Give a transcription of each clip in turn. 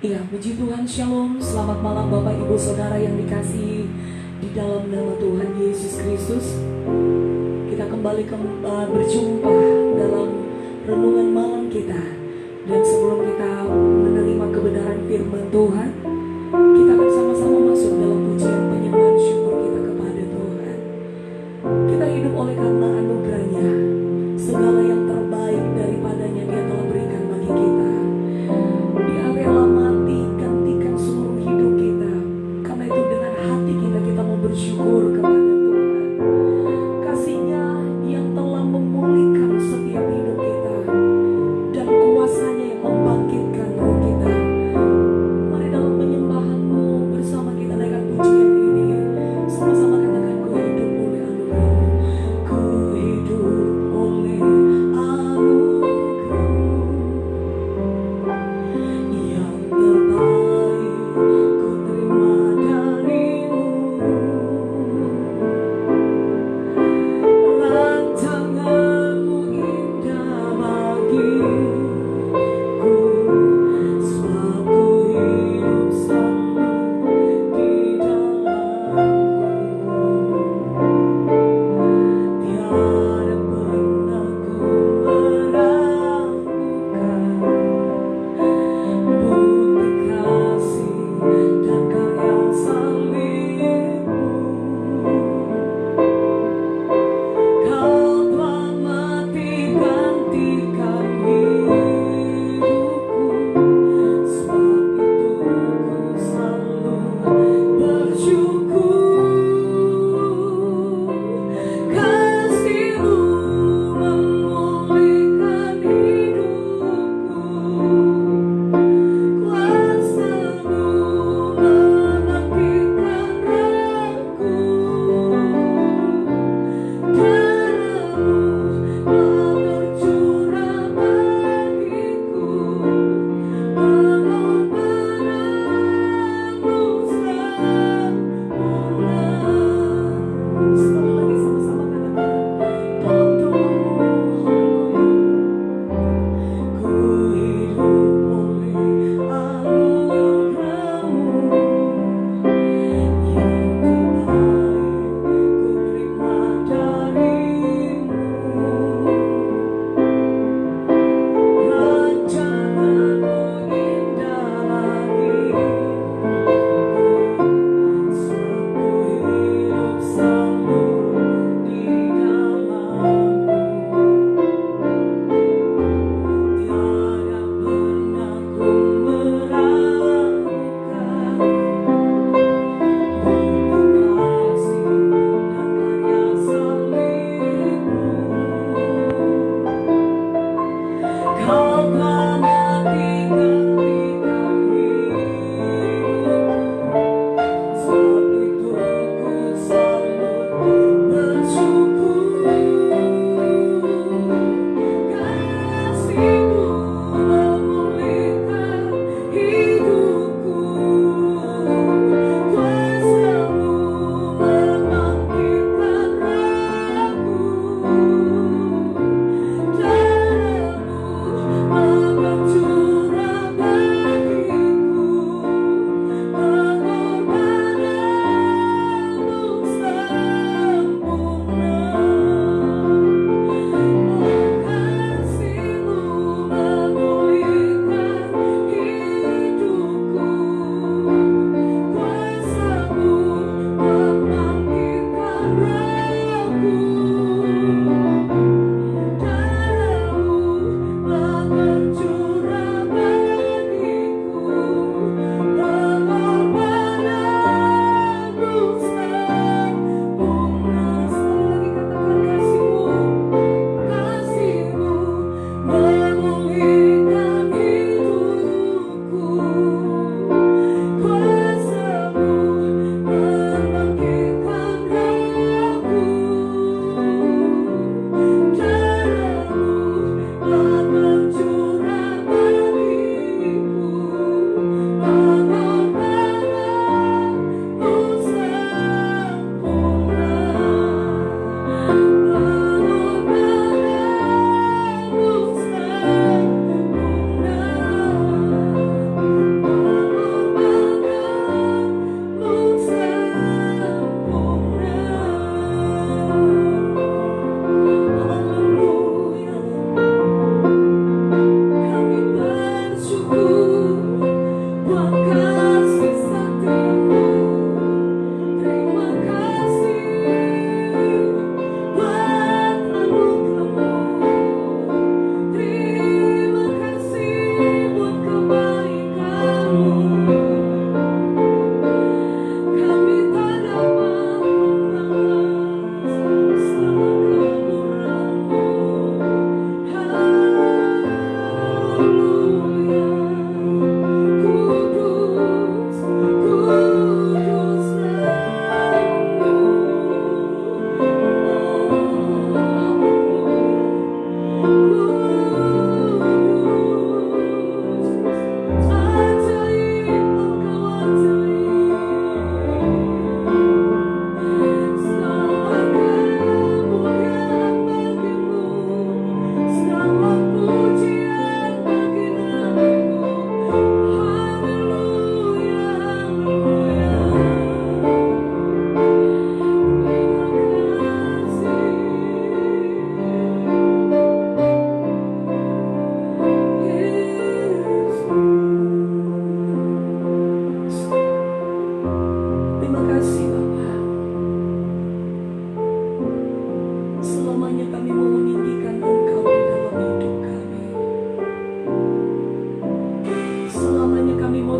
Ya, puji Tuhan, Shalom. Selamat malam Bapak Ibu Saudara yang dikasihi di dalam nama Tuhan Yesus Kristus. Kita kembali berjumpa dalam renungan malam kita. Dan sebelum kita menerima kebenaran firman Tuhan, kita akan sama-sama masuk dalam pujian penyembahan syukur kita kepada Tuhan. Kita hidup oleh karena anugerahnya. Segala yang terbaik daripadanya Dia telah berikan bagi kita. Dia rela mati gantikan seluruh hidup kita. Karena itu dengan hati kita mau bersyukur kepada Tuhan. Kasih-Nya yang telah memulihkan setiap hidup kita, dan kuasa-Nya yang membangkitkan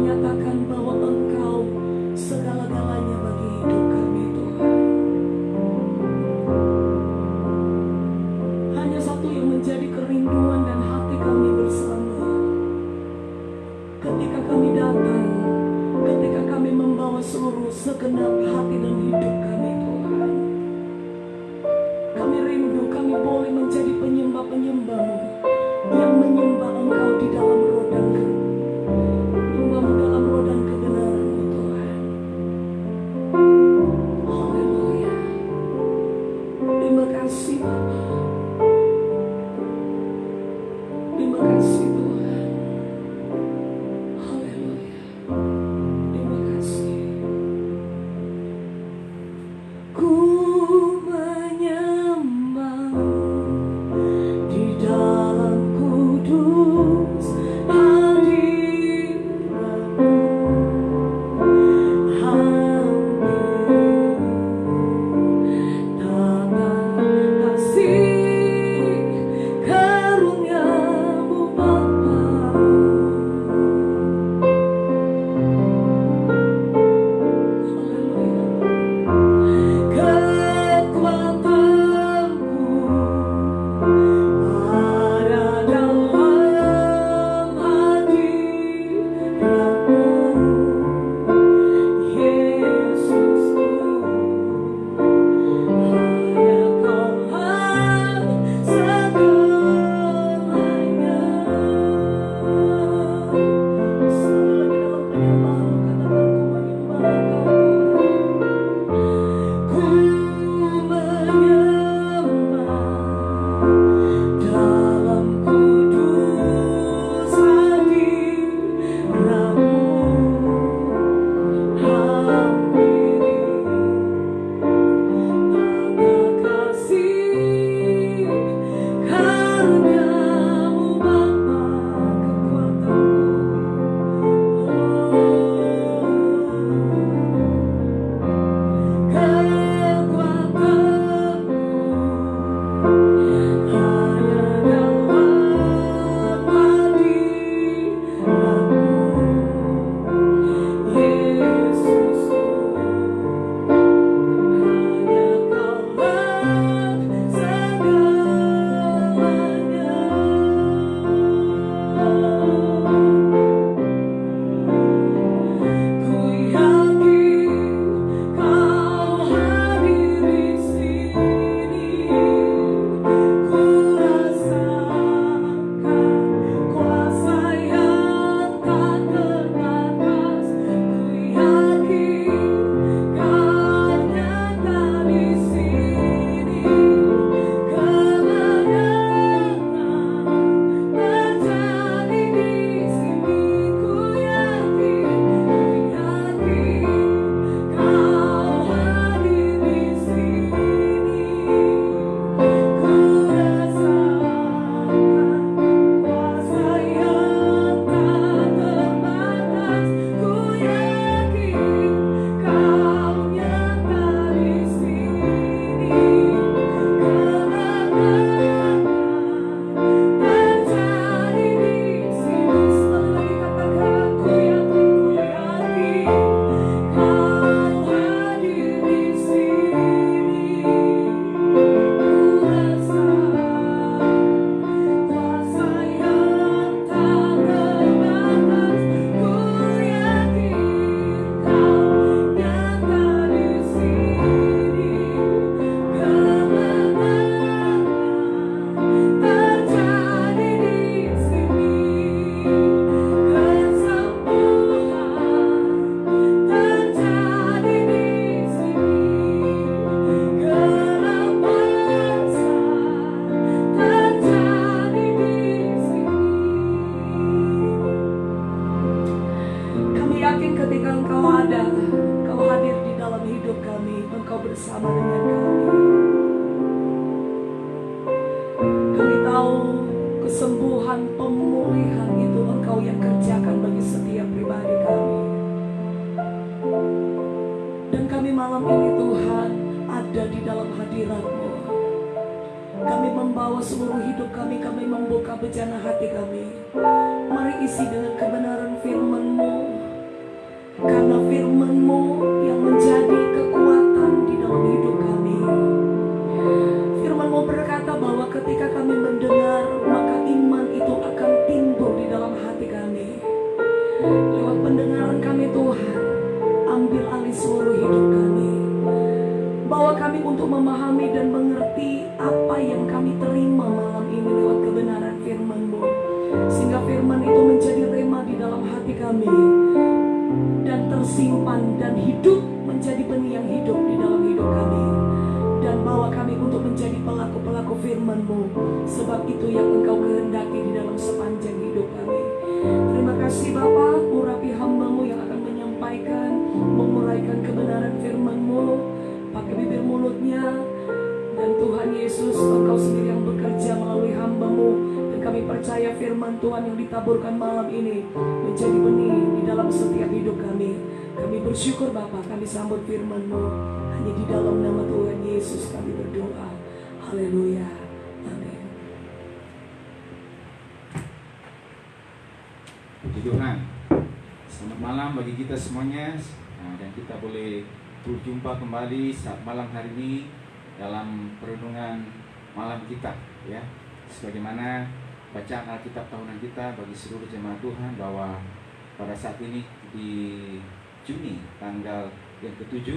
menyatakan bahwa Engkau segala-galanya bagi hidup kami Tuhan. Hanya satu yang menjadi kerinduan dan hati kami bersama. Ketika kami datang, ketika kami membawa seluruh segenap hati dan hidup kami Tuhan. Kami rindu, kami boleh menjadi penyembah-penyembah-Mu yang menyembah Engkau di dalam roh dan menyembah-Mu dalam roh dan kebenaran-Mu Tuhan. Haleluya. Terima kasih Bapa. Terima kasih Tuhan. Haleluya. Terima kasih. Ku menyembah di dalam kudus hadirat-Mu, hampir tata kasih karunia-Mu Bapa. Haleluya. Kekuatanku ada dalam hadirat-Mu, Yesusku. Hanya Kaulah segalanya. Selalu lagi dalam penyembahan-Mu, katakan ku menyembah dalam kudus hadirat-Mu, hampiri tata kasih karunia-Mu Bapa. Kekuatanku hanya dalam hadirat-Mu, Yesusku. Hanya Kaulah segalanya. Ku yakin Kau hadir di sini. Ku rasakan kuasa yang tak terbatas. Ku yakin Kau nyata di sini. Kemenangan terjadi di sini. Ku yakin Kau hadir di sini. Ku rasakan kuasa yang tak terbatas. Ku yakin Kau nyata di sini. Kemenangan terjadi di sini. Selalu lagi katakan ku yakin Kau hadir di sini. Ku rasakan kuasa yang tak terbatas. Ku yakin Kau nyata di sini. Kemenangan terjadi di sini. Kesembuhan terjadi di sini. Kelepasan terjadi di sini. Kami yakin ketika Engkau ada, Kau hadir di dalam hidup kami, Engkau bersama dengan kami. Kami tahu kesembuhan, pemulihan itu Engkau yang kerjakan bagi setiap pribadi kami. Dan kami malam ini Tuhan ada di dalam hadirat-Mu. Kami membawa seluruh hidup kami membuka bejana hati kami. Mari isi dengan kebenaran firman-Mu. memahami dan mengerti apa yang kami terima malam ini lewat kebenaran firman-Mu, sehingga firman itu menjadi rema di dalam hati kami dan tersimpan dan hidup menjadi benih yang hidup di dalam hidup kami, dan bawa kami untuk menjadi pelaku-pelaku firman-Mu, sebab itu yang Engkau kehendaki di dalam sepanjang hidup kami. Terima kasih Bapa, urapi hamba-Mu yang akan menyampaikan, menguraikan kebenaran firman-Mu, pakai bibir mulutnya, dan Tuhan Yesus, Engkau sendiri yang bekerja melalui hamba-Mu, dan kami percaya firman Tuhan yang ditaburkan malam ini menjadi benih di dalam setiap hidup kami. Kami bersyukur Bapa, kami sambut firman-Mu, hanya di dalam nama Tuhan Yesus kami berdoa. Haleluya, amin. Puji Tuhan. Selamat malam bagi kita semuanya, dan kita boleh berjumpa kembali saat malam hari ini dalam perenungan malam kita, ya. Sebagaimana bacaan Alkitab tahunan kita bagi seluruh jemaat Tuhan, bahwa pada saat ini di Juni tanggal yang ke-7,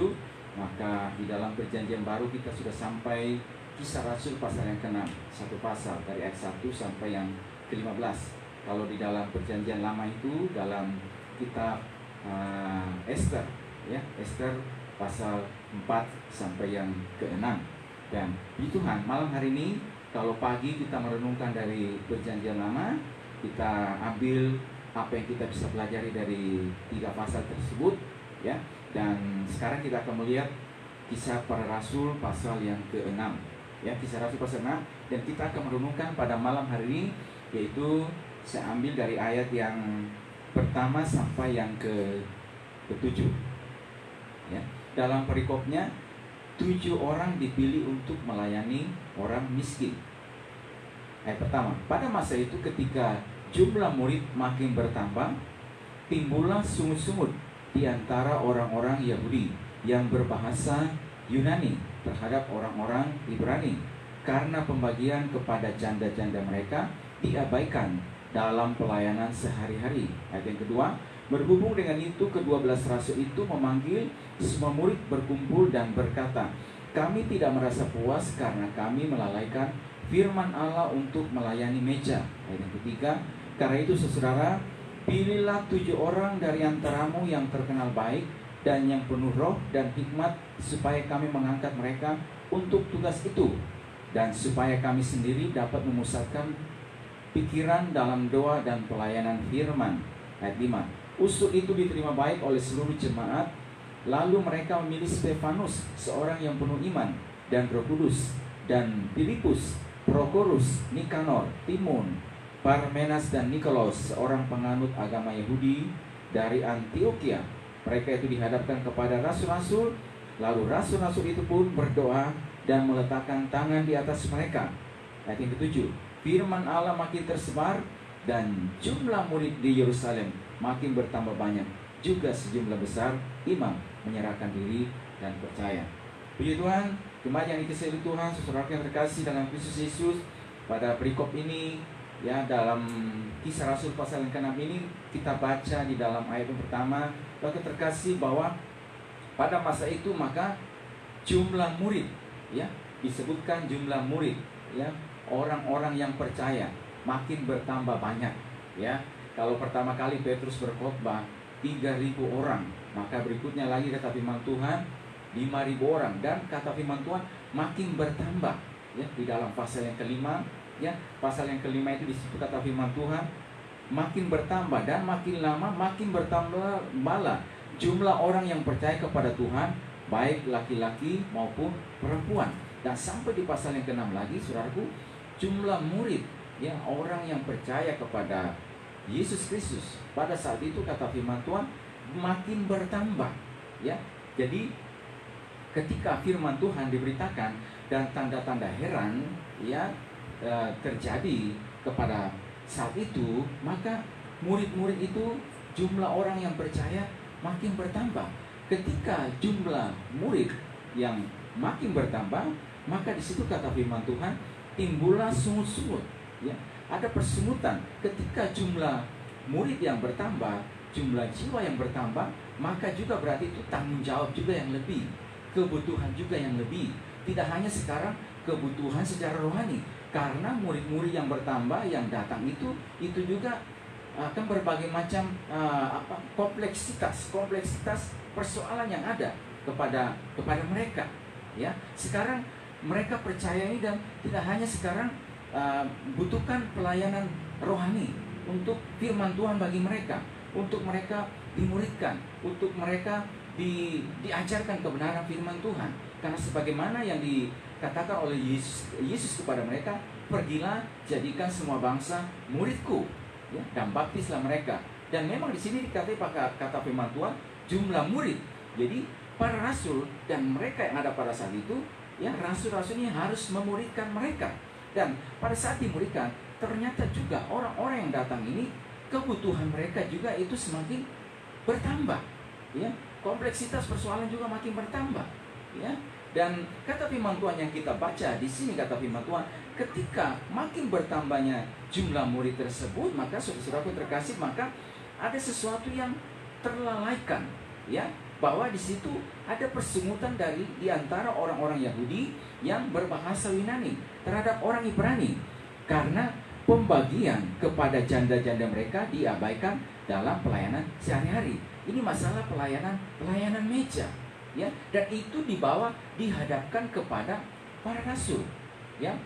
maka di dalam perjanjian baru kita sudah sampai Kisah Rasul pasal yang ke-6, satu pasal dari ayat 1 sampai yang ke-15. Kalau di dalam perjanjian lama itu dalam kitab Esther, ya, Esther pasal 4 sampai yang ke-6. Dan di Tuhan, malam hari ini kalau pagi kita merenungkan dari perjanjian lama, kita ambil apa yang kita bisa pelajari dari 3 pasal tersebut, ya. Dan sekarang kita akan melihat Kisah Para Rasul pasal yang ke-6, ya, Kisah Rasul pasal 6, dan kita akan merenungkan pada malam hari ini, yaitu saya ambil dari ayat yang pertama sampai yang ke-7, ya. Dalam perikopnya, 7 orang dipilih untuk melayani orang miskin. Ayat pertama, pada masa itu ketika jumlah murid makin bertambah, timbullah sungut-sungut di antara orang-orang Yahudi yang berbahasa Yunani terhadap orang-orang Ibrani, karena pembagian kepada janda-janda mereka diabaikan dalam pelayanan sehari-hari. Ayat yang kedua, berhubung dengan itu ke-12 rasul itu memanggil semua murid berkumpul dan berkata, kami tidak merasa puas karena kami melalaikan firman Allah untuk melayani meja. Ayat yang ketiga, karena itu saudara, pilihlah 7 orang dari antaramu yang terkenal baik dan yang penuh roh dan hikmat, supaya kami mengangkat mereka untuk tugas itu, dan supaya kami sendiri dapat memusatkan pikiran dalam doa dan pelayanan firman. Ayat 5, usul itu diterima baik oleh seluruh jemaat. Lalu mereka memilih Stefanus, seorang yang penuh iman dan Roh Kudus, dan Filipus, Prokorus, Nikanor, Timon, Parmenas, dan Nikolos, seorang penganut agama Yahudi dari Antioquia. Mereka itu dihadapkan kepada rasul-rasul. Lalu rasul-rasul itu pun berdoa dan meletakkan tangan di atas mereka. Ayat yang ke-7, firman Allah makin tersebar dan jumlah murid di Yerusalem makin bertambah banyak. Juga sejumlah besar imam menyerahkan diri dan percaya. Puji Tuhan, jemaat yang dikasihi Tuhan, saudara yang terkasih dalam Kristus Yesus, pada perikop ini, ya, dalam Kisah Rasul pasal yang ke-6 ini, kita baca di dalam ayat yang pertama, bagi terkasih, bahwa pada masa itu maka jumlah murid, ya, disebutkan jumlah murid, ya, orang-orang yang percaya makin bertambah banyak, ya. Kalau pertama kali Petrus berkhotbah 3.000 orang, maka berikutnya lagi kata firman Tuhan 5.000 orang, dan kata firman Tuhan makin bertambah, ya, di dalam pasal yang kelima, ya, pasal yang kelima itu disebut kata firman Tuhan makin bertambah, dan makin lama makin bertambah malah jumlah orang yang percaya kepada Tuhan, baik laki-laki maupun perempuan. Dan sampai di pasal yang ke-6 lagi, saudaraku, jumlah murid, ya, orang yang percaya kepada Yesus Kristus pada saat itu kata firman Tuhan makin bertambah, ya. Jadi ketika firman Tuhan diberitakan dan tanda-tanda heran, ya, terjadi kepada saat itu, maka murid-murid itu, jumlah orang yang percaya makin bertambah. Ketika jumlah murid yang makin bertambah, maka di situ kata firman Tuhan timbullah sungut-sungut, ya. Ada persungutan. Ketika jumlah murid yang bertambah, jumlah jiwa yang bertambah, maka juga berarti itu tanggung jawab juga yang lebih, kebutuhan juga yang lebih. tidak hanya sekarang kebutuhan secara rohani, karena murid-murid yang bertambah yang datang itu juga akan berbagai macam kompleksitas persoalan yang ada kepada mereka, ya. Sekarang mereka percaya ini, dan tidak hanya sekarang butuhkan pelayanan rohani untuk firman Tuhan bagi mereka, untuk mereka dimuridkan, untuk mereka diajarkan kebenaran firman Tuhan. Karena sebagaimana yang dikatakan oleh Yesus kepada mereka, pergilah jadikan semua bangsa muridku, ya, dan baptislah mereka. Dan memang di sini dikatakan pakai kata firman Tuhan jumlah murid. Jadi para rasul dan mereka yang ada pada saat itu, ya, rasul-rasul ini harus memuridkan mereka. Dan pada saat dimuridkan, ternyata juga orang-orang yang datang ini kebutuhan mereka juga itu semakin bertambah, ya. Kompleksitas persoalan juga makin bertambah, ya. Dan kata firman Tuhan yang kita baca di sini, kata firman Tuhan, ketika makin bertambahnya jumlah murid tersebut, maka saudara-saudaraku terkasih, maka ada sesuatu yang terlalaikan, ya, bahwa di situ ada persungutan di antara orang-orang Yahudi yang berbahasa Yunani terhadap orang Ibrani, karena pembagian kepada janda-janda mereka diabaikan dalam pelayanan sehari-hari. Ini masalah pelayanan meja, ya, dan itu dihadapkan kepada para rasul, ya.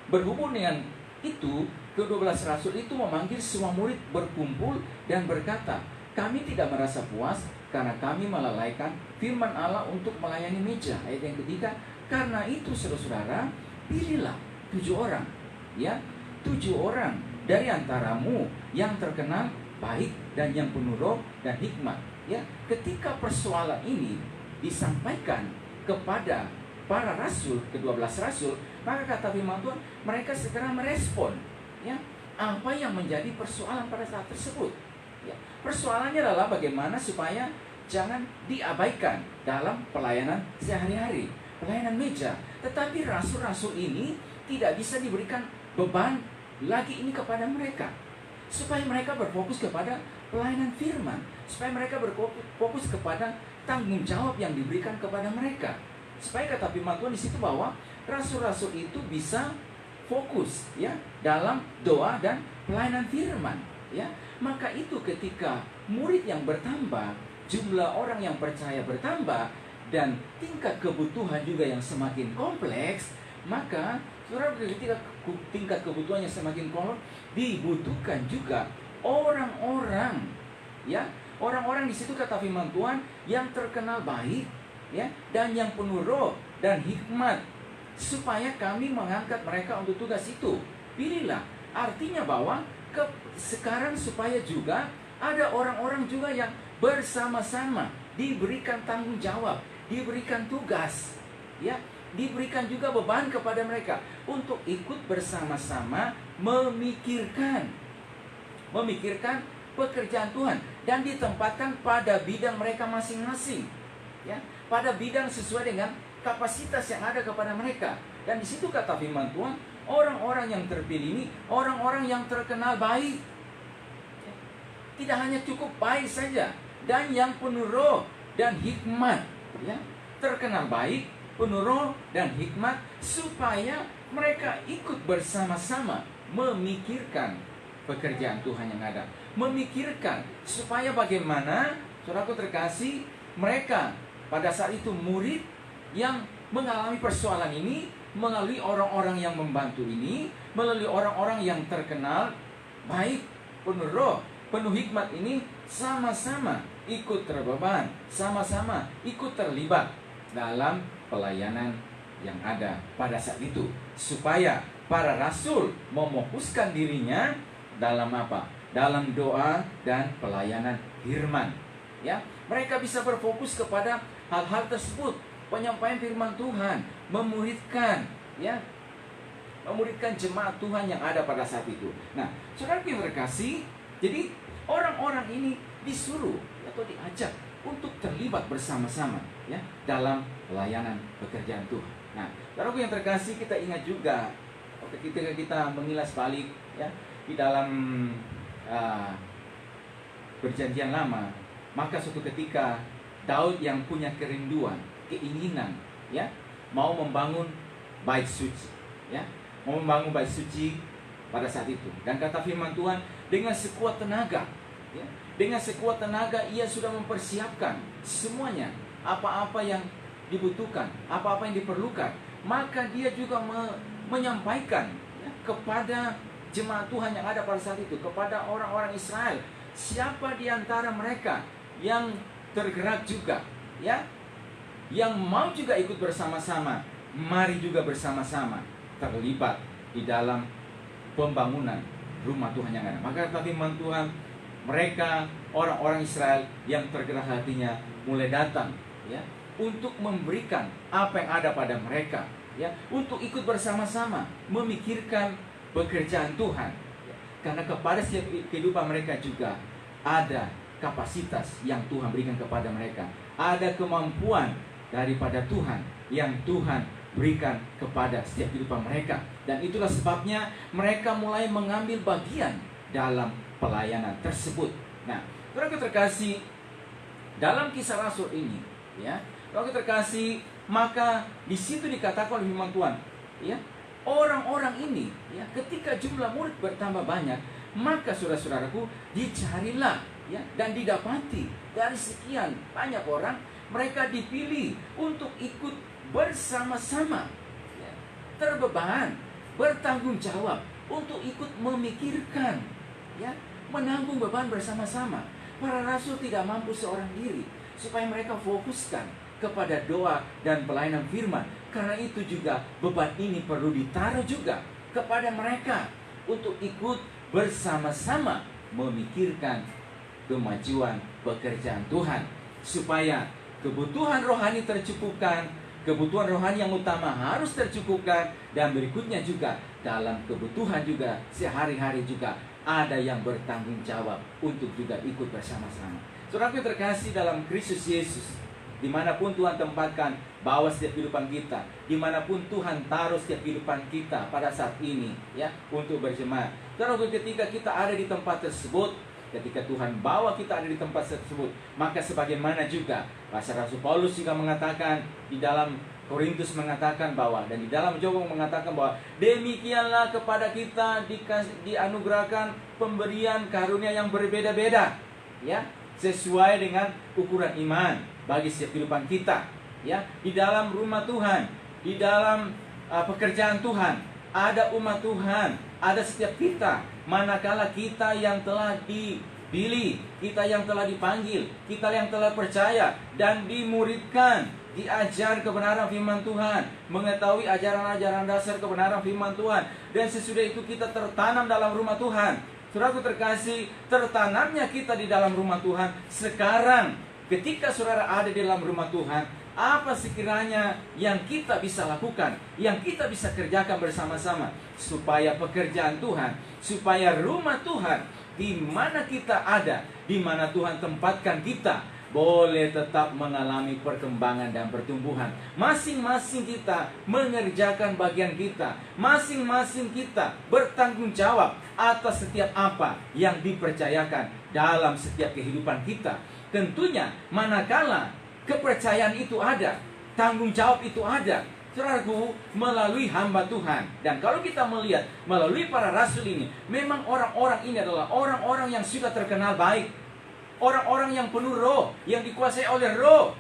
Berhubung dengan itu, ke-12 rasul itu memanggil semua murid berkumpul dan berkata, kami tidak merasa puas karena kami melalaikan firman Allah untuk melayani meja. Ayat yang ketiga, karena itu saudara-saudara, pilihlah 7 orang, ya, 7 orang dari antaramu yang terkenal baik dan yang penuh roh dan hikmat, ya. Ketika persoalan ini disampaikan kepada para rasul, ke-12 rasul, maka kata firman Tuhan, mereka segera merespon, ya, apa yang menjadi persoalan pada saat tersebut, ya. Persoalannya adalah bagaimana supaya jangan diabaikan dalam pelayanan sehari-hari, pelayanan meja. Tetapi rasul-rasul ini tidak bisa diberikan beban lagi ini kepada mereka, supaya mereka berfokus kepada pelayanan firman, supaya mereka berfokus kepada tanggung jawab yang diberikan kepada mereka. Supaya kata firman Tuhan di situ bahwa rasul-rasul itu bisa fokus, ya, dalam doa dan pelayanan firman, ya. Maka itu ketika murid yang bertambah, jumlah orang yang percaya bertambah, dan tingkat kebutuhan juga yang semakin kompleks, maka ketika tingkat kebutuhannya semakin kompleks, dibutuhkan juga orang-orang, ya, orang-orang di situ kata firman Tuhan yang terkenal baik, ya, dan yang penuh roh dan hikmat, supaya kami mengangkat mereka untuk tugas itu. Pilihlah, artinya bahwa sekarang supaya juga ada orang-orang juga yang bersama-sama diberikan tanggung jawab, diberikan tugas, ya, diberikan juga beban kepada mereka untuk ikut bersama-sama memikirkan pekerjaan Tuhan, dan ditempatkan pada bidang mereka masing-masing, ya, pada bidang sesuai dengan kapasitas yang ada kepada mereka. Dan di situ kata firman Tuhan, orang-orang yang terpilih ini orang-orang yang terkenal baik, ya. Tidak hanya cukup baik saja, dan yang penuh roh dan hikmat, ya, terkenal baik, penuh roh dan hikmat, supaya mereka ikut bersama-sama memikirkan pekerjaan Tuhan yang ada, memikirkan supaya bagaimana, saudaraku terkasih, mereka pada saat itu murid yang mengalami persoalan ini melalui orang-orang yang membantu ini, melalui orang-orang yang terkenal baik, penuh roh, penuh hikmat ini, sama-sama ikut terbeban, sama-sama ikut terlibat dalam pelayanan yang ada pada saat itu, supaya para rasul memfokuskan dirinya dalam apa? Dalam doa dan pelayanan firman, ya. Mereka bisa berfokus kepada hal-hal tersebut, penyampaian firman Tuhan, memuridkan, ya, memuridkan jemaat Tuhan yang ada pada saat itu. Nah, saudara yang terkasih, jadi orang-orang ini disuruh atau diajak untuk terlibat bersama-sama, ya, dalam pelayanan pekerjaan Tuhan. Nah, saudara yang terkasih, kita ingat juga ketika kita mengilas balik, ya, di dalam perjanjian lama, maka suatu ketika Daud yang punya kerinduan, keinginan, ya, mau membangun bait suci, ya, mau membangun bait suci pada saat itu. Dan kata firman Tuhan, dengan sekuat tenaga, ya, dengan sekuat tenaga ia sudah mempersiapkan semuanya, apa-apa yang dibutuhkan, apa-apa yang diperlukan. Maka dia juga menyampaikan, ya, kepada jemaat Tuhan yang ada pada saat itu, kepada orang-orang Israel, siapa di antara mereka yang tergerak juga, ya, yang mau juga ikut bersama-sama, mari juga bersama-sama terlibat di dalam pembangunan rumah Tuhan yang ada. Maka kata firman Tuhan, mereka orang-orang Israel yang tergerak hatinya mulai datang, ya, untuk memberikan apa yang ada pada mereka, ya, untuk ikut bersama-sama memikirkan pekerjaan Tuhan, ya. Karena kepada setiap kehidupan mereka juga ada kapasitas yang Tuhan berikan kepada mereka, ada kemampuan daripada Tuhan yang Tuhan berikan kepada setiap kehidupan mereka. Dan itulah sebabnya mereka mulai mengambil bagian dalam pelayanan tersebut. Nah, saudara terkasih, dalam Kisah Rasul ini, ya, saudara terkasih, maka di situ dikatakan oleh firman Tuhan, ya, orang-orang ini, ya, ketika jumlah murid bertambah banyak, maka saudara-saudaraku, dicarilah, ya, dan didapati dari sekian banyak orang, mereka dipilih untuk ikut bersama-sama, ya, terbeban, bertanggung jawab untuk ikut memikirkan, ya, menanggung beban bersama-sama. Para rasul tidak mampu seorang diri, supaya mereka fokuskan kepada doa dan pelayanan firman. Karena itu juga beban ini perlu ditaruh juga kepada mereka untuk ikut bersama-sama memikirkan kemajuan pekerjaan Tuhan, supaya kebutuhan rohani tercukupkan, kebutuhan rohani yang utama harus tercukupkan, dan berikutnya juga dalam kebutuhan juga sehari-hari juga ada yang bertanggung jawab untuk juga ikut bersama-sama. Saudaraku terkasih dalam Kristus Yesus, dimanapun Tuhan tempatkan bawa setiap kehidupan kita, dimanapun Tuhan taruh setiap kehidupan kita pada saat ini, ya, untuk berjemaat. Saudaraku, ketika kita ada di tempat tersebut, ketika Tuhan bawa kita ada di tempat tersebut, maka sebagaimana juga Rasul Paulus juga mengatakan di dalam Korintus, mengatakan bahwa, dan di dalam Jobab mengatakan bahwa demikianlah kepada kita dianugerahkan pemberian karunia yang berbeda-beda, ya, sesuai dengan ukuran iman bagi setiap kehidupan kita, ya, di dalam rumah Tuhan, di dalam pekerjaan Tuhan, ada umat Tuhan, ada setiap kita. Manakala kita yang telah dipilih, kita yang telah dipanggil, kita yang telah percaya dan dimuridkan, diajar kebenaran firman Tuhan, mengetahui ajaran-ajaran dasar kebenaran firman Tuhan, dan sesudah itu kita tertanam dalam rumah Tuhan. Saudaraku terkasih, tertanamnya kita di dalam rumah Tuhan sekarang, ketika saudara ada di dalam rumah Tuhan, apa sekiranya yang kita bisa lakukan, yang kita bisa kerjakan bersama-sama, supaya pekerjaan Tuhan, supaya rumah Tuhan di mana kita ada, di mana Tuhan tempatkan kita, boleh tetap mengalami perkembangan dan pertumbuhan. Masing-masing kita mengerjakan bagian kita, masing-masing kita bertanggung jawab atas setiap apa yang dipercayakan dalam setiap kehidupan kita. Tentunya manakala kepercayaan itu ada, tanggung jawab itu ada, saudaraku, melalui hamba Tuhan. Dan kalau kita melihat melalui para rasul ini, memang orang-orang ini adalah orang-orang yang sudah terkenal baik, orang-orang yang penuh roh, yang dikuasai oleh roh,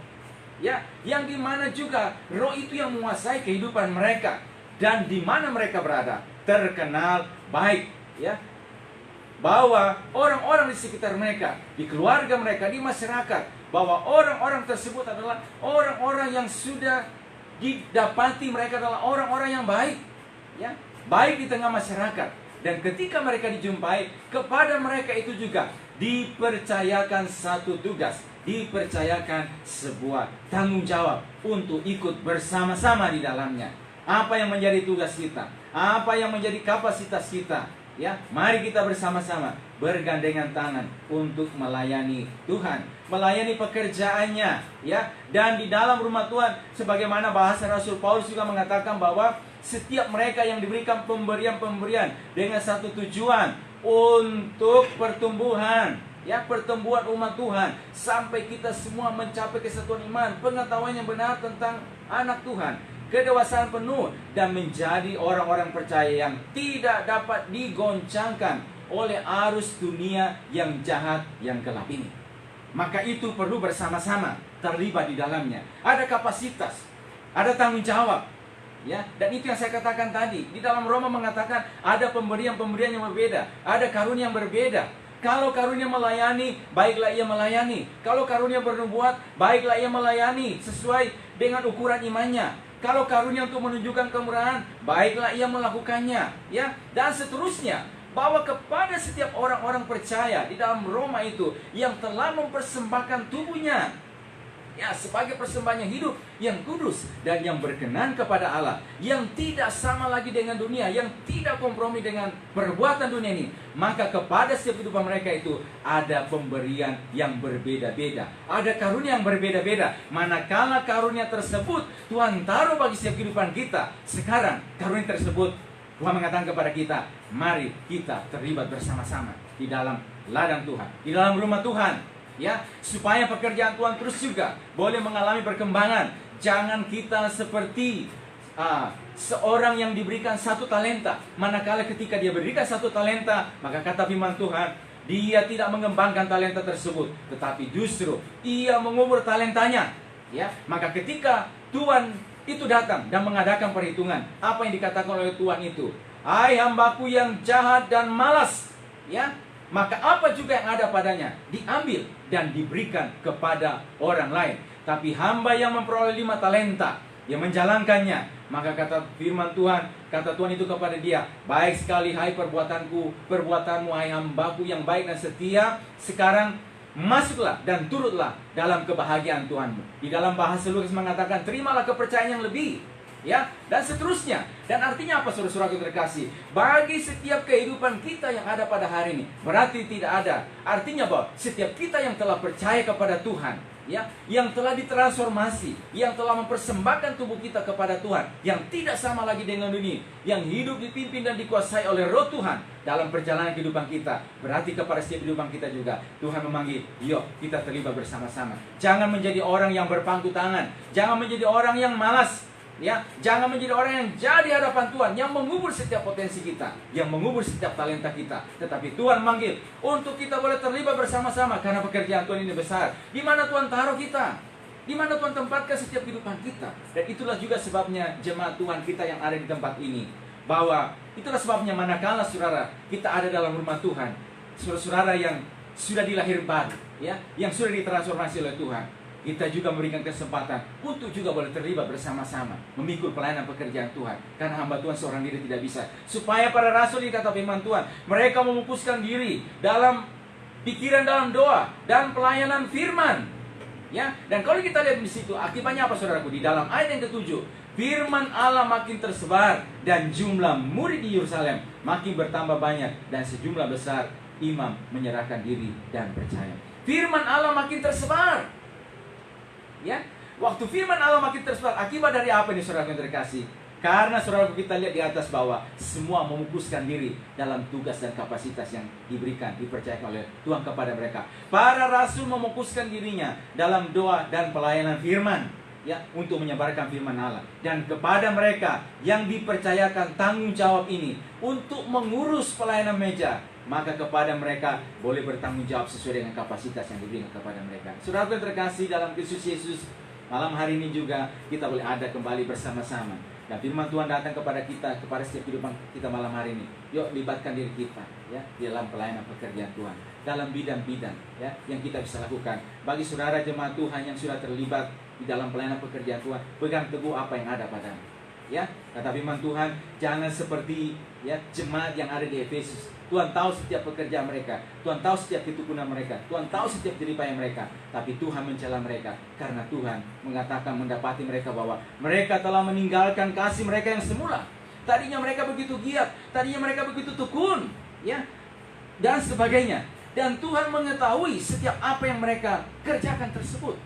ya, yang dimana juga roh itu yang menguasai kehidupan mereka, dan di mana mereka berada terkenal baik, ya, bahwa orang-orang di sekitar mereka, di keluarga mereka, di masyarakat, bahwa orang-orang tersebut adalah orang-orang yang sudah didapati mereka adalah orang-orang yang baik, ya, baik di tengah masyarakat. Dan ketika mereka dijumpai, kepada mereka itu juga dipercayakan satu tugas, dipercayakan sebuah tanggung jawab untuk ikut bersama-sama di dalamnya. Apa yang menjadi tugas kita? Apa yang menjadi kapasitas kita? Ya, mari kita bersama-sama bergandengan tangan untuk melayani Tuhan, melayani pekerjaannya, ya. Dan di dalam rumah Tuhan, sebagaimana bahasa Rasul Paulus juga mengatakan bahwa setiap mereka yang diberikan pemberian-pemberian dengan satu tujuan, untuk pertumbuhan, ya, pertumbuhan umat Tuhan, sampai kita semua mencapai kesatuan iman, pengetahuan yang benar tentang anak Tuhan, kedewasaan penuh, dan menjadi orang-orang percaya yang tidak dapat digoncangkan oleh arus dunia yang jahat, yang gelap ini. Maka itu perlu bersama-sama terlibat di dalamnya. Ada kapasitas, ada tanggung jawab, ya. Dan itu yang saya katakan tadi. Di dalam Roma mengatakan ada pemberian-pemberian yang berbeda, ada karunia yang berbeda. Kalau karunia melayani, baiklah ia melayani. Kalau karunia bernubuat, baiklah ia melayani sesuai dengan ukuran imannya. Kalau karunia untuk menunjukkan kemurahan, baiklah ia melakukannya, ya. Dan seterusnya, bahwa kepada setiap orang-orang percaya di dalam Roma itu yang telah mempersembahkan tubuhnya, ya, sebagai persembahan yang hidup, yang kudus, dan yang berkenan kepada Allah, yang tidak sama lagi dengan dunia, yang tidak kompromi dengan perbuatan dunia ini, maka kepada setiap kehidupan mereka itu ada pemberian yang berbeda-beda, ada karunia yang berbeda-beda. Manakala karunia tersebut Tuhan taruh bagi setiap kehidupan kita, sekarang karunia tersebut Tuhan mengatakan kepada kita, mari kita terlibat bersama-sama di dalam ladang Tuhan, di dalam rumah Tuhan, ya, supaya pekerjaan Tuhan terus juga boleh mengalami perkembangan. Jangan kita seperti seorang yang diberikan 1 talenta, manakala ketika dia berikan 1 talenta, maka kata firman Tuhan, dia tidak mengembangkan talenta tersebut, tetapi justru ia mengubur talentanya, ya. Maka ketika Tuhan itu datang dan mengadakan perhitungan, apa yang dikatakan oleh Tuhan itu, hai hambaku yang jahat dan malas, ya, maka apa juga yang ada padanya diambil dan diberikan kepada orang lain. Tapi hamba yang memperoleh 5 talenta, yang menjalankannya, maka kata firman Tuhan, kata Tuhan itu kepada dia, baik sekali hai perbuatanmu hai hambaku yang baik dan setia, sekarang masuklah dan turutlah dalam kebahagiaan Tuhanmu. Di dalam bahasa Lukas mengatakan, terimalah kepercayaan yang lebih, ya, dan seterusnya. Dan artinya apa, saudara-saudara terkasih? Bagi setiap kehidupan kita yang ada pada hari ini, berarti tidak ada. Artinya bahwa setiap kita yang telah percaya kepada Tuhan, ya, yang telah ditransformasi, yang telah mempersembahkan tubuh kita kepada Tuhan, yang tidak sama lagi dengan dunia, yang hidup dipimpin dan dikuasai oleh Roh Tuhan dalam perjalanan kehidupan kita, berarti kepada setiap kehidupan kita juga Tuhan memanggil, yuk kita terlibat bersama-sama. Jangan menjadi orang yang berpangku tangan, jangan menjadi orang yang malas, ya, jangan menjadi orang yang jadi hadapan Tuhan, yang mengubur setiap potensi kita, yang mengubur setiap talenta kita. Tetapi Tuhan manggil untuk kita boleh terlibat bersama-sama, karena pekerjaan Tuhan ini besar. Di mana Tuhan taruh kita, di mana Tuhan tempatkan setiap kehidupan kita. Dan itulah juga sebabnya jemaat Tuhan kita yang ada di tempat ini, bahwa itulah sebabnya manakala saudara kita ada dalam rumah Tuhan, saudara-saudara yang sudah dilahir baru, ya, yang sudah ditransformasi oleh Tuhan, kita juga memberikan kesempatan untuk juga boleh terlibat bersama-sama memikul pelayanan pekerjaan Tuhan. Karena hamba Tuhan seorang diri tidak bisa. Supaya para rasul, dikata firman Tuhan, mereka memupuskan diri dalam pikiran, dalam doa dan pelayanan firman, ya. Dan kalau kita lihat di situ, akibatnya apa, saudaraku? Di dalam ayat yang ke-7, firman Allah makin tersebar dan jumlah murid di Yerusalem makin bertambah banyak, dan sejumlah besar imam menyerahkan diri dan percaya. Firman Allah makin tersebar, ya. Waktu firman Allah makin tersebar, akibat dari apa ini, saudara yang terkasih? Karena saudara kita lihat di atas bawah, semua memupuskan diri dalam tugas dan kapasitas yang diberikan, dipercayakan oleh Tuhan kepada mereka. Para rasul memupuskan dirinya dalam doa dan pelayanan firman, ya, untuk menyebarkan firman Allah. Dan kepada mereka yang dipercayakan tanggung jawab ini untuk mengurus pelayanan meja, maka kepada mereka boleh bertanggung jawab sesuai dengan kapasitas yang diberikan kepada mereka. Saudara yang terkasih dalam Kristus Yesus, malam hari ini juga kita boleh ada kembali bersama-sama. Dan firman Tuhan datang kepada kita, kepada setiap kehidupan kita malam hari ini. Yuk libatkan diri kita, ya, di dalam pelayanan pekerjaan Tuhan, dalam bidang-bidang, ya, yang kita bisa lakukan. Bagi saudara jemaat Tuhan yang sudah terlibat di dalam pelayanan pekerjaan Tuhan, pegang teguh apa yang ada padamu, ya. Kata firman Tuhan, jangan seperti, ya, jemaat yang ada di Efesus. Tuhan tahu setiap pekerjaan mereka, Tuhan tahu setiap ketekunan mereka, Tuhan tahu setiap jeripaya mereka, tapi Tuhan mencela mereka karena Tuhan mengatakan mendapati mereka bahwa mereka telah meninggalkan kasih mereka yang semula. Tadinya mereka begitu giat, tadinya mereka begitu tekun, ya, dan sebagainya. Dan Tuhan mengetahui setiap apa yang mereka kerjakan tersebut,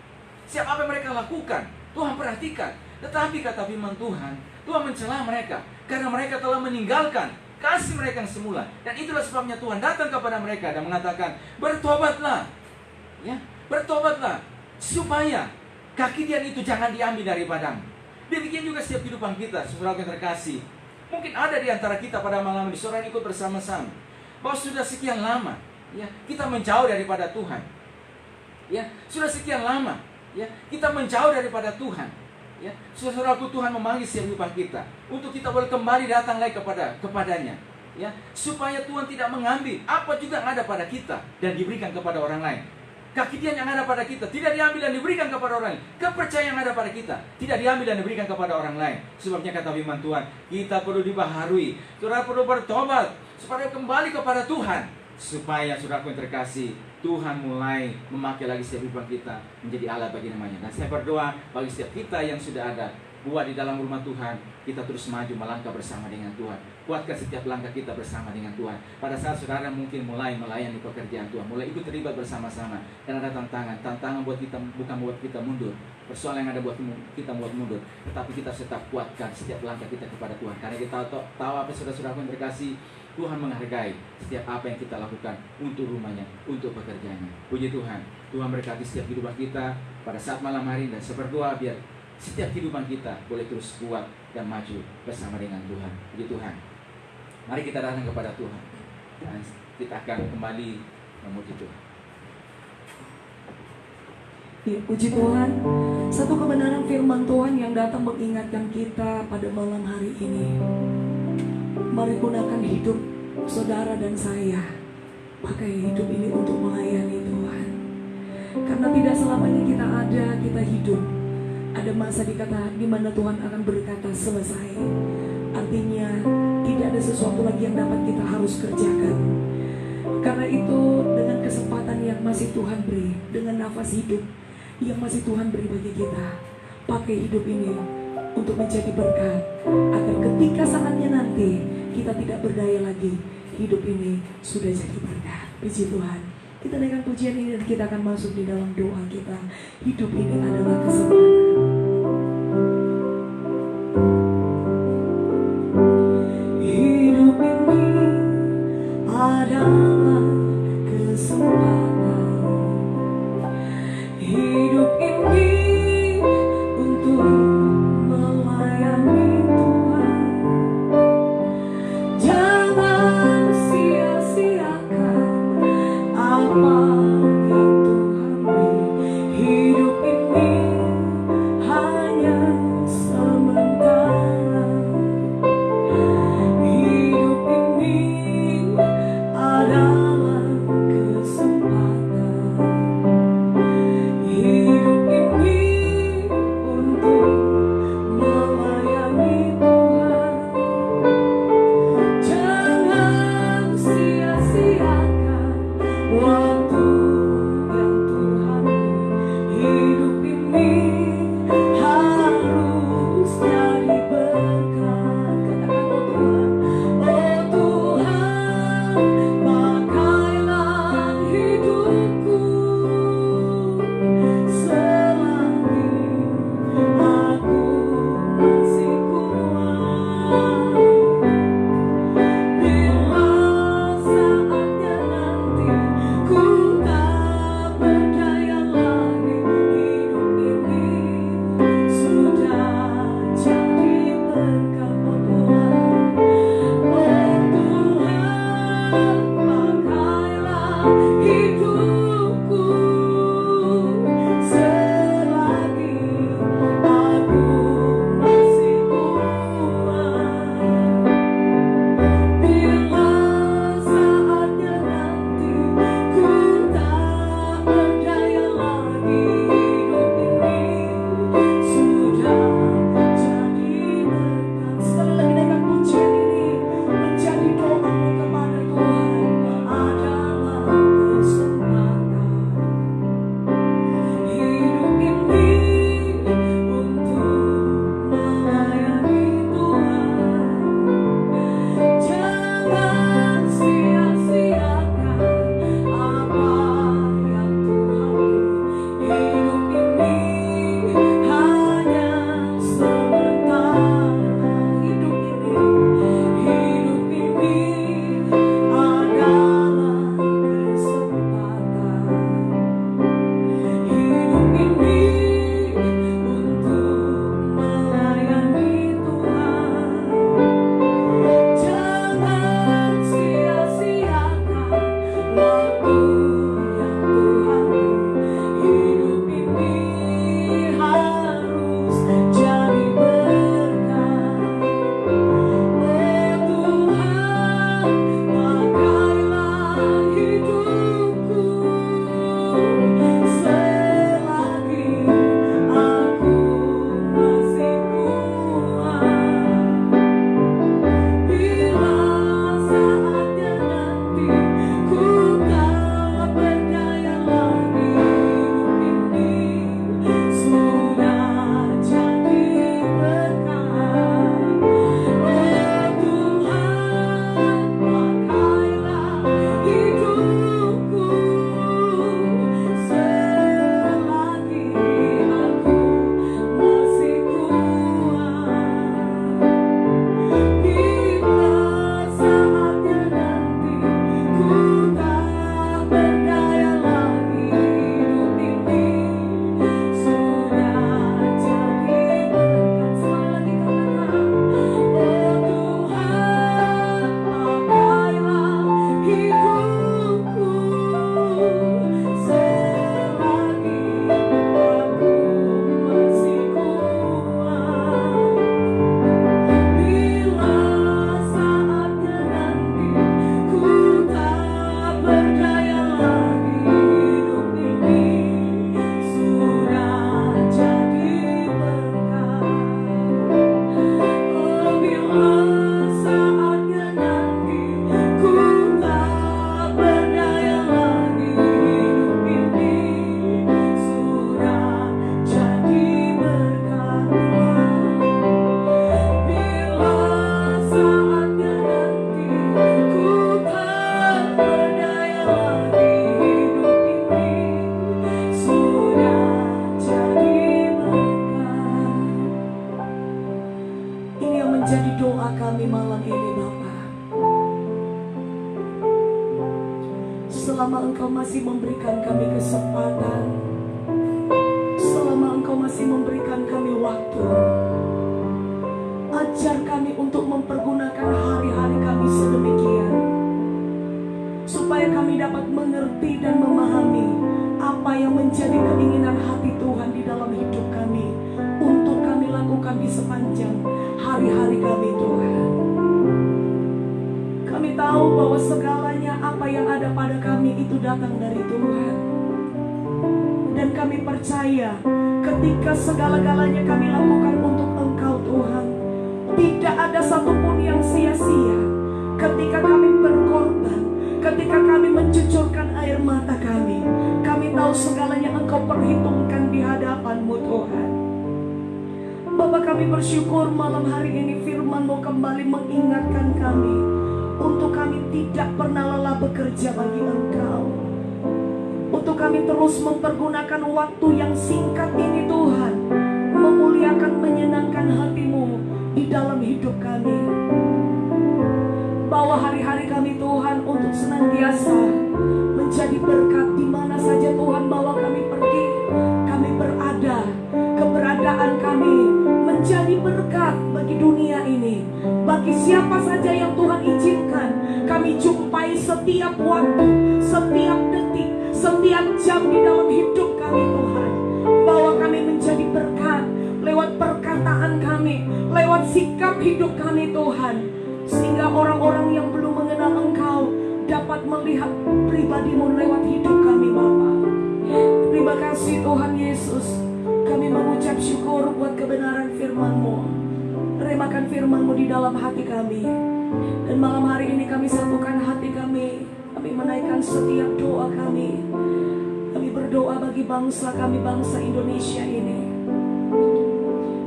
setiap apa yang mereka lakukan, Tuhan perhatikan. Tetapi kata firman Tuhan, Tuhan mencela mereka karena mereka telah meninggalkan kasih mereka yang semula. Dan itulah sebabnya Tuhan datang kepada mereka dan mengatakan, bertobatlah, ya, bertobatlah, supaya kaki dia itu jangan diambil daripadamu. Demikian juga setiap kehidupan kita, saudara yang terkasih. Mungkin ada di antara kita pada malam ini, saudara ikut bersama-sama, bahwa sudah sekian lama ya kita menjauh daripada Tuhan. Ya, sudah sekian lama ya kita menjauh daripada Tuhan. Ya, saudaraku, Tuhan memanggil setiap kehidupan kita untuk kita boleh kembali datang lagi kepadanya. Ya, supaya Tuhan tidak mengambil apa juga yang ada pada kita dan diberikan kepada orang lain. Kekidian yang ada pada kita tidak diambil dan diberikan kepada orang lain. Kepercayaan yang ada pada kita tidak diambil dan diberikan kepada orang lain. Sebabnya kata firman Tuhan, kita perlu dibaharui. Saudara perlu bertobat supaya kembali kepada Tuhan. Supaya saudaraku yang terkasih, Tuhan mulai memakai lagi setiap kehidupan kita menjadi Allah bagi namanya. Dan saya berdoa bagi setiap kita yang sudah ada buat di dalam rumah Tuhan, kita terus maju melangkah bersama dengan Tuhan. Kuatkan setiap langkah kita bersama dengan Tuhan. Pada saat saudara mungkin mulai melayani pekerjaan Tuhan, mulai ikut terlibat bersama-sama, dan ada tantangan buat kita, bukan buat kita mundur. Persoalan yang ada buat kita buat mundur, tetapi kita tetap kuatkan setiap langkah kita kepada Tuhan. Karena kita tahu apa saudara-saudara yang terkasih, Tuhan menghargai setiap apa yang kita lakukan untuk rumahnya, untuk pekerjaannya. Puji Tuhan. Tuhan berkati setiap kehidupan kita pada saat malam hari ini, dan saya berdoa biar setiap kehidupan kita boleh terus kuat dan maju bersama dengan Tuhan. Puji Tuhan. Mari kita datang kepada Tuhan, dan kita akan kembali memuji Tuhan. Ya, puji Tuhan. Satu kebenaran firman Tuhan yang datang mengingatkan kita pada malam hari ini. Mari gunakan hidup saudara dan saya, pakai hidup ini untuk melayani Tuhan. Karena tidak selamanya kita ada, kita hidup. Ada masa di mana Tuhan akan berkata selesai. Artinya tidak ada sesuatu lagi yang dapat kita harus kerjakan. Karena itu dengan kesempatan yang masih Tuhan beri, dengan nafas hidup yang masih Tuhan beri bagi kita, pakai hidup ini untuk menjadi berkat, agar ketika saatnya nanti kita tidak berdaya lagi, hidup ini sudah jadi berkat. Puji Tuhan. Kita naikkan pujian ini dan kita akan masuk di dalam doa kita. Hidup ini adalah kesempatan. Hidup ini adalah kesempatan. Hidup ini untuk melayani Tuhan. Jangan sia-siakan apa yang Tuhan beri. Hidup ini masih memberikan kami kesempatan, selama Engkau masih memberikan kami waktu, ajar kami untuk mempergunakan hari-hari kami sedemikian, supaya kami dapat mengerti dan memahami apa yang menjadi keinginan hati Tuhan di dalam hidup kami, untuk kami lakukan di sepanjang hari-hari kami Tuhan. Kami tahu bahwa segalanya apa yang ada pada kami itu datang dari Tuhan. Dan kami percaya ketika segala-galanya kami lakukan untuk Engkau Tuhan, tidak ada satupun yang sia-sia. Ketika kami berkorban, ketika kami mencucurkan air mata kami tahu segalanya Engkau perhitungkan di hadapan-Mu Tuhan. Bapa, kami bersyukur malam hari ini firman-Mu kembali mengingatkan kami untuk kami tidak pernah lelah bekerja bagi Engkau, untuk kami terus mempergunakan waktu yang singkat ini Tuhan, memuliakan menyenangkan hati-Mu di dalam hidup kami. Bawa hari-hari kami Tuhan untuk senantiasa menjadi berkat di mana saja Tuhan bawa kami pergi, kami berada, keberadaan kami menjadi berkat bagi dunia ini. Bagi siapa saja yang Tuhan izinkan kami jumpai setiap waktu, setiap detik, setiap jam di dalam hidup kami Tuhan. Bawa kami menjadi berkat lewat perkataan kami, lewat sikap hidup kami Tuhan, sehingga orang-orang yang belum mengenal Engkau dapat melihat pribadi-Mu lewat hidup kami Bapa. Terima kasih Tuhan Yesus. Kami mengucap syukur buat kebenaran firman-Mu. Remakan firman-Mu di dalam hati kami. Dan malam hari ini kami satukan hati kami. Kami menaikkan setiap doa kami. Kami berdoa bagi bangsa kami, bangsa Indonesia ini.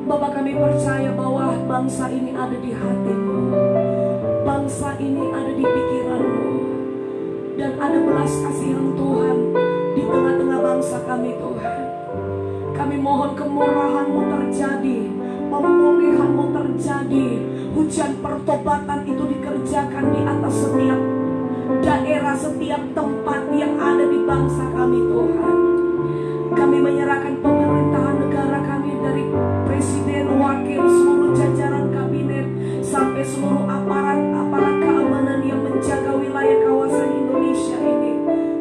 Bapa, kami percaya bahwa bangsa ini ada di hati-Mu, bangsa ini ada di pikiran-Mu, dan ada belas kasihan Tuhan di tengah-tengah bangsa kami Tuhan. Kami mohon kemurahan-Mu terjadi, pemulihan-Mu terjadi, hujan pertobatan itu dikerjakan di atas setiap daerah, setiap tempat yang ada di bangsa kami Tuhan. Kami menyerahkan pemerintahan negara kami dari presiden, wakil, seluruh jajaran kabinet, sampai seluruh aparat keamanan yang menjaga wilayah kawasan Indonesia ini.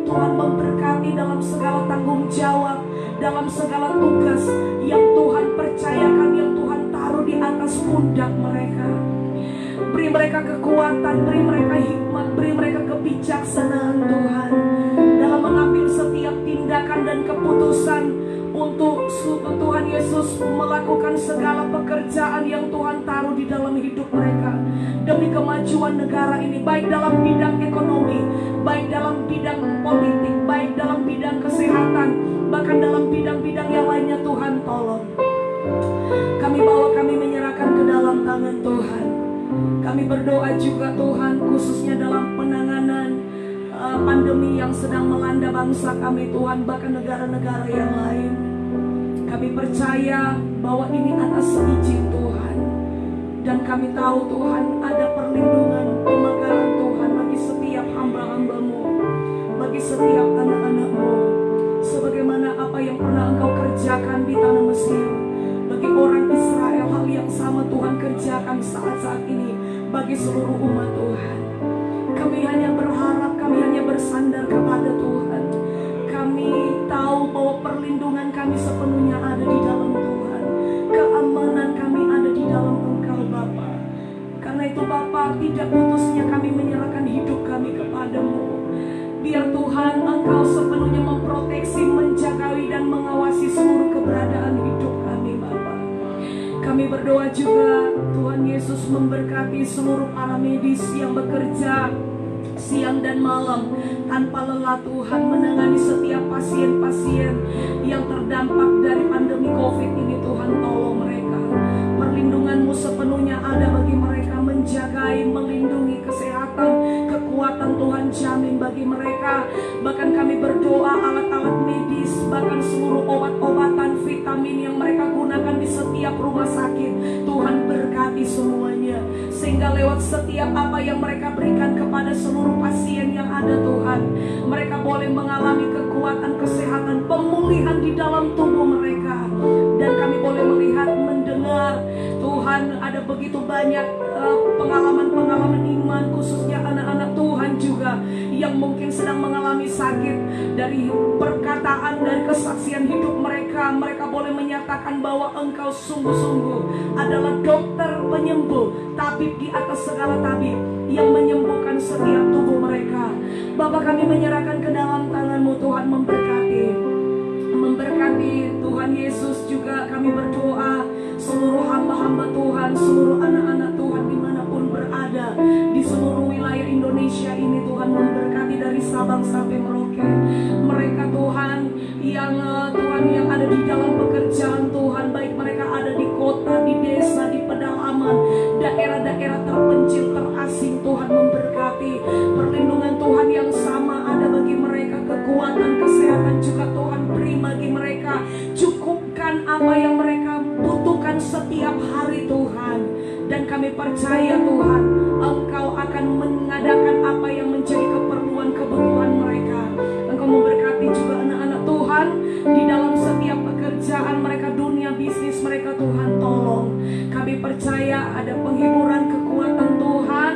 Tuhan memberkati dalam segala tanggung jawab, dalam segala tugas yang Tuhan percayakan, yang Tuhan taruh di atas pundak mereka. Beri mereka kekuatan, beri mereka hikmat, beri mereka kebijaksanaan Tuhan, dalam mengambil setiap tindakan dan keputusan untuk Tuhan Yesus melakukan segala pekerjaan yang Tuhan taruh di dalam hidup mereka, demi kemajuan negara ini, baik dalam bidang ekonomi, baik dalam bidang politik, baik dalam bidang kesehatan, bahkan dalam bidang-bidang yang lainnya. Tuhan tolong kami, bawa kami menyerahkan ke dalam tangan Tuhan. Kami berdoa juga Tuhan, khususnya dalam penanganan pandemi yang sedang melanda bangsa kami Tuhan, bahkan negara-negara yang lain. Kami percaya bahwa ini atas izin Tuhan, dan kami tahu Tuhan ada perlindungan, pemekaran Tuhan bagi setiap hamba-hamba-Mu, bagi setiap anak-anak-Mu, sebagaimana apa yang pernah Engkau kerjakan di tanah Mesir bagi orang Israel. Hal yang sama Tuhan kerjakan saat-saat ini bagi seluruh umat Tuhan. Kami hanya berharap, kami hanya bersandar kepada Tuhan. Kami tahu bahwa perlindungan kami sepenuhnya ada di dalam Tuhan. Keamanan kami ada di dalam Engkau Bapa. Karena itu Bapa, tidak putusnya kami menyerahkan hidup kami kepadamu. Biar Tuhan Engkau sepenuhnya memproteksi, menjagai dan mengawasi seluruh keberadaan hidup kami Bapa. Kami berdoa juga Tuhan Yesus memberkati seluruh para medis yang bekerja siang dan malam tanpa lelah Tuhan, menangani setiap pasien-pasien yang terdampak dari pandemi COVID ini. Tuhan tolong mereka, perlindungan-Mu sepenuhnya ada bagi mereka, menjagai, melindungi kesehatan, kekuatan Tuhan jamin bagi mereka. Bahkan kami berdoa alat-alat medis, bahkan seluruh obat-obatan, vitamin yang mereka gunakan di setiap rumah sakit, Tuhan berkati semuanya, sehingga lewat setiap apa yang mereka berikan kepada kepada seluruh pasien yang ada Tuhan. Mereka boleh mengalami kekuatan kesehatan, pemulihan di dalam tubuh mereka. Dan kami boleh melihat, mendengar Tuhan, ada begitu banyak pengalaman-pengalaman iman, khususnya anak-anak Tuhan juga yang mungkin sedang mengalami sakit. Dari perkataan, dari kesaksian hidup mereka, mereka boleh menyatakan bahwa Engkau sungguh-sungguh adalah dokter penyembuh, tabib di atas segala tabib, yang menyembuhkan setiap tubuh mereka. Bapa, kami menyerahkan ke dalam tangan-Mu Tuhan, memberkati Tuhan Yesus. Juga kami berdoa seluruh hamba-hamba Tuhan, seluruh anak-anak Tuhan dimanapun berada di seluruh wilayah Indonesia ini Tuhan, memberkati dari Sabang sampai Merauke. Mereka Tuhan yang ada di dalam pekerjaan Tuhan, baik mereka ada di kota, di desa, di pedalaman, daerah-daerah terpencil, terasing Tuhan, memberkati perlindungan Tuhan yang sama ada bagi mereka, kekuatan kesehatan juga Tuhan beri bagi mereka, cukupkan apa yang mereka butuhkan setiap hari Tuhan. Dan kami percaya Tuhan, Engkau akan mengadakan apa yang menjadi kebutuhan mereka. Engkau memberkati juga anak-anak Tuhan di dalam setiap pekerjaan mereka, dunia bisnis mereka Tuhan, tolong. Kami percaya ada penghiburan, kekuatan Tuhan,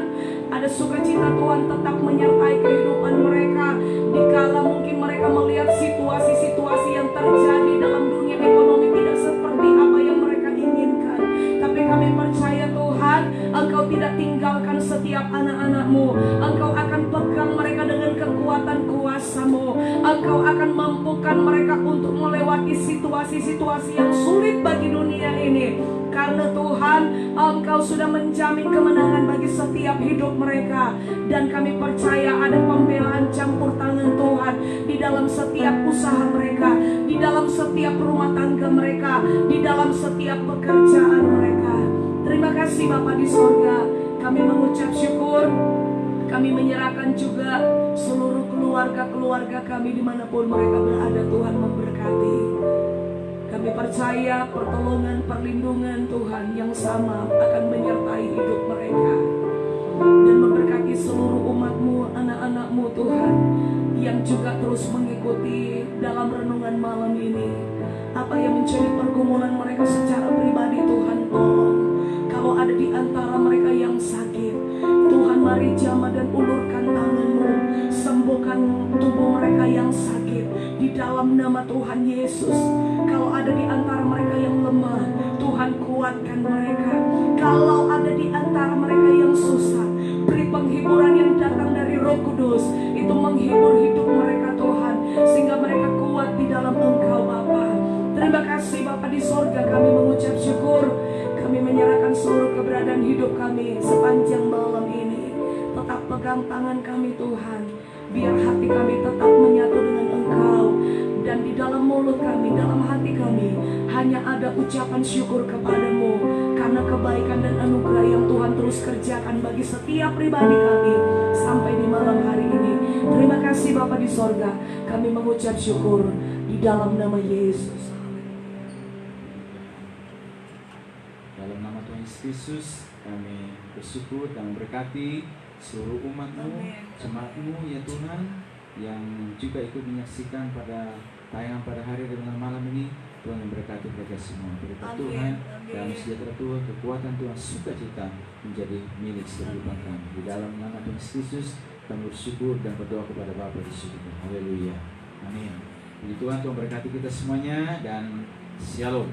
ada sukacita Tuhan tetap menyertai kehidupan mereka. Dikala mungkin mereka melihat situasi-situasi yang terjadi dalam dunia ekonomi tidak seperti apa yang mereka inginkan, tapi kami percaya Tuhan, Engkau tidak tinggalkan setiap anak-anak-Mu. Engkau akan pegang mereka dengan kekuatan kuasa-Mu. Engkau akan mampukan mereka untuk melewati situasi-situasi yang sulit bagi dunia ini. Karena Tuhan, Engkau sudah menjamin kemenangan bagi setiap hidup mereka. Dan kami percaya ada pembelaan campur tangan Tuhan di dalam setiap usaha mereka, di dalam setiap rumah tangga mereka, di dalam setiap pekerjaan mereka. Terima kasih Bapa di sorga. Kami mengucap syukur. Kami menyerahkan juga seluruh keluarga-keluarga kami dimanapun mereka berada, Tuhan memberkati. Kami percaya pertolongan, perlindungan Tuhan yang sama akan menyertai hidup mereka. Dan memberkati seluruh umat-Mu, anak-anak-Mu Tuhan, yang juga terus mengikuti dalam renungan malam ini. Apa yang menjadi pergumulan mereka secara pribadi Tuhan, tolong. Kalau ada di antara mereka yang sakit, Tuhan mari jamah dan ulurkan tangan-Mu, sembuhkan tubuh mereka yang sakit di dalam nama Tuhan Yesus. Kalau ada di antara mereka yang lemah, Tuhan kuatkan mereka. Kalau ada di antara mereka yang susah, beri penghiburan yang datang dari Roh Kudus, itu menghibur hidup mereka Tuhan, sehingga mereka kuat di dalam Engkau Bapa. Terima kasih Bapa di sorga, kami mengucap syukur. Kami menyerahkan seluruh keberadaan hidup kami sepanjang malam ini. Tetap pegang tangan kami Tuhan, biar hati kami tetap menyatu dengan Engkau. Dan di dalam mulut kami, dalam hati kami, hanya ada ucapan syukur kepadamu, karena kebaikan dan anugerah yang Tuhan terus kerjakan bagi setiap pribadi kami sampai di malam hari ini. Terima kasih Bapa di sorga, kami mengucap syukur di dalam nama Yesus. Dalam nama Tuhan Yesus kami bersyukur dan memberkati seluruh umat-Mu, jemaat-Mu ya Tuhan, yang juga ikut menyaksikan pada tayangan pada hari dan malam ini. Tuhan memberkati mereka semua. Berkat Tuhan, damai sejahtera Tuhan, kekuatan Tuhan, sukacita menjadi milik setiap kami. Di dalam nama Tuhan Yesus kami bersyukur dan berdoa kepada Bapa di surga. Haleluya. Amin. Puji Tuhan, Tuhan berkati kita semuanya dan shalom.